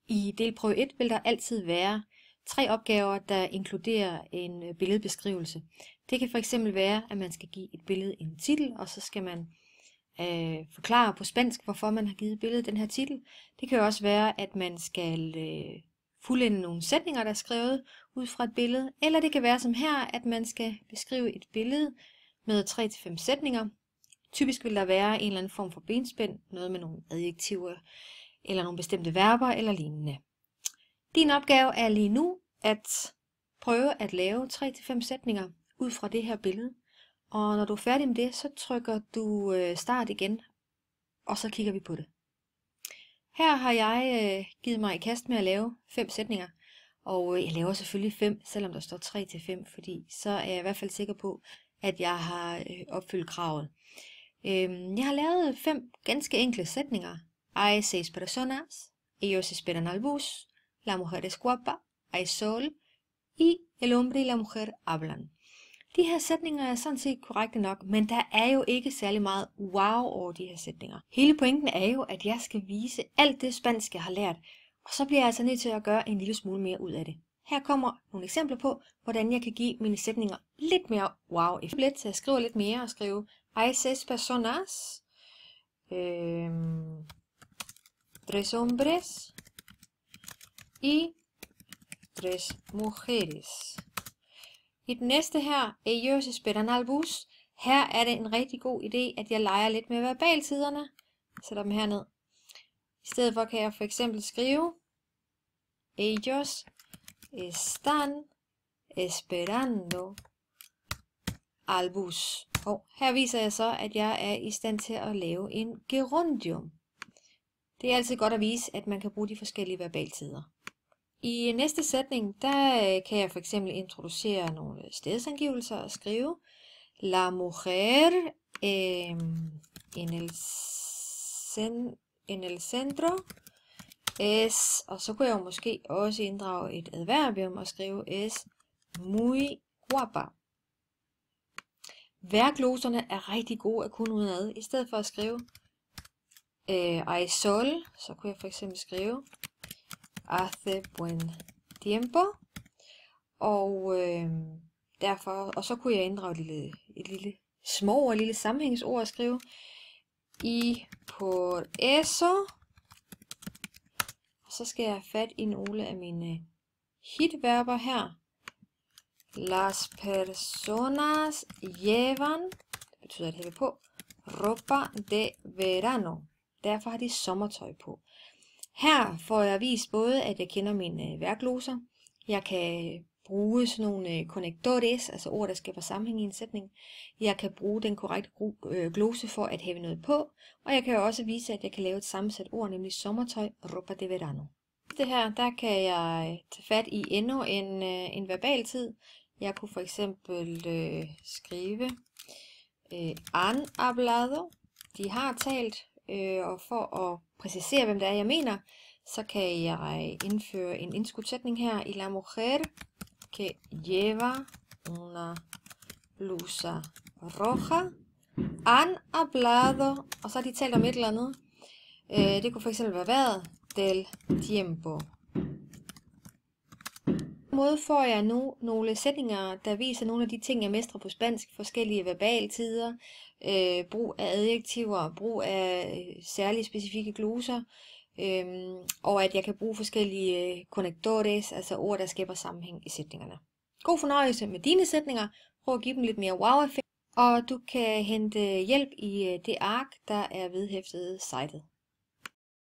I delprøve 1 vil der altid være 3 opgaver, der inkluderer en billedbeskrivelse. Det kan fx være, at man skal give et billede en titel, og så skal man forklare på spansk, hvorfor man har givet billedet den her titel. Det kan også være, at man skal fuldende nogle sætninger, der er skrevet ud fra et billede. Eller det kan være som her, at man skal beskrive et billede med 3-5 sætninger. Typisk vil der være en eller anden form for benspænd, noget med nogle adjektiver, eller nogle bestemte verber eller lignende. Din opgave er lige nu at prøve at lave 3-5 sætninger ud fra det her billede. Og når du er færdig med det, så trykker du start igen, og så kigger vi på det. Her har jeg givet mig i kast med at lave 5 sætninger, og jeg laver selvfølgelig 5, selvom der står 3-5, fordi så er jeg i hvert fald sikker på, at jeg har opfyldt kravet. Jeg har lavet 5 ganske enkle sætninger. Hay 6 personas, ellos esperan al bus, la mujer es guapa, hay sol, y el hombre y la mujer hablan. De her sætninger er sådan set korrekte nok, men der er jo ikke særlig meget wow over de her sætninger. Hele pointen er jo, at jeg skal vise alt det spansk, jeg har lært, og så bliver jeg altså nødt til at gøre en lille smule mere ud af det. Her kommer nogle eksempler på, hvordan jeg kan give mine sætninger lidt mere wow. Lidt, så jeg skriver lidt mere og skriver hay 6 personas, 3 hombres y 3 mujeres. I den næste her, ellos esperan al bus, her er det en rigtig god idé, at jeg leger lidt med verbaltiderne. Jeg sætter dem herned. I stedet for kan jeg for eksempel skrive, ellos están esperando al bus. Og her viser jeg så, at jeg er i stand til at lave en gerundium. Det er altid godt at vise, at man kan bruge de forskellige verbaltider. I næste sætning, der kan jeg for eksempel introducere nogle stedsangivelser og skrive la mujer en el centro es, og så kunne jeg jo måske også inddrage et adverbium og skrive es muy guapa. Værgloserne er rigtig gode at kunne udenad. I stedet for at skrive hay sol, så kunne jeg for eksempel skrive hace buen tiempo, og så kunne jeg inddrage et lille små og lille sammenhængsord og skrive y por eso, og så skal jeg have fat i nogle af mine hitverber her. Las personas llevan, det betyder at hæve på, ropa de verano, derfor har de sommertøj på. Her får jeg vist både, at jeg kender mine værkgloser, jeg kan bruge sådan nogle conectores, altså ord, der skaber sammenhæng i en sætning. Jeg kan bruge den korrekte glose for at have noget på, og jeg kan også vise, at jeg kan lave et sammensat ord, nemlig sommertøj, ropa de verano. Det her, der kan jeg tage fat i endnu en verbaltid. Jeg kunne for eksempel skrive han hablado, de har talt, og for at præcisere, hvem det er, jeg mener, så kan jeg indføre en indskudsætning her i la mujer que lleva una blusa roja han hablado, og så har de talt om et eller andet. Det kunne for eksempel være vejret del tiempo. På den måde får jeg nu nogle sætninger, der viser nogle af de ting, jeg mestrer på spansk, forskellige verbaltider, brug af adjektiver, brug af særlige specifikke gloser, og at jeg kan bruge forskellige conectores, altså ord, der skaber sammenhæng i sætningerne. God fornøjelse med dine sætninger. Prøv at give dem lidt mere wow-effekt, og du kan hente hjælp i det ark, der er vedhæftet sitet.